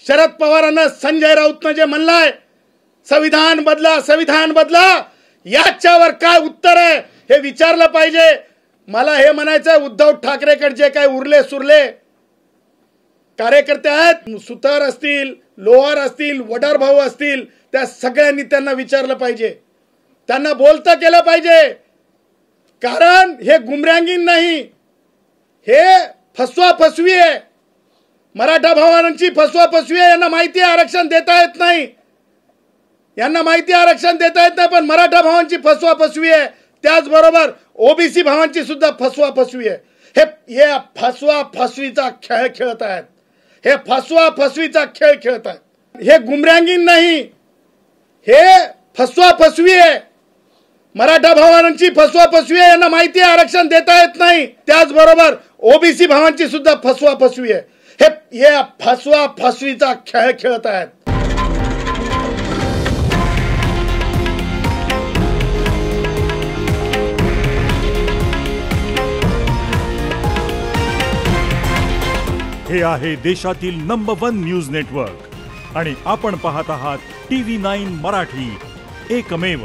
शरद पवारांना संजय राऊतनं जे म्हणलंय संविधान बदला संविधान बदला, याच्यावर काय उत्तर आहे हे विचारलं पाहिजे। मला हे म्हणायचं उद्धव ठाकरेकडे जे काय उरले सुरले कार्यकर्ते आहेत, सुतार असतील, लोहार असतील, वडार भाऊ असतील, त्या सगळ्यांनी त्यांना विचारलं पाहिजे, त्यांना बोलतं केलं पाहिजे। कारण हे गुमरांगीन नाही, हे फसवा फसवी आहे। मराठा भावांची फसवा फसवी आहे। यांना माहिती आरक्षण देता येत नाही, यांना माहिती आरक्षण देता येत नाही, पण मराठा भावांची फसवा फसवी आहे। त्याचबरोबर ओबीसी भावांची सुद्धा फसवा फसवी आहे। हे फसवा फसवीचा खेळ खेळत आहेत, हे फसवा फसवीचा खेळ खेळत आहेत। हे गुमरांगीन नाही, हे फसवा फसवी आहे। मराठा भावांची फसवा फसवी आहे। यांना माहिती आरक्षण देता येत नाही, त्याचबरोबर ओबीसी भावांची सुद्धा फसवा फसवी आहे। हे फसवा फसवीचा खेळ खेळत आहेत। हे आहे देशातील नंबर 1 न्यूज नेटवर्क आणि आपण पाहत आहात TV9 मराठी, एकमेव।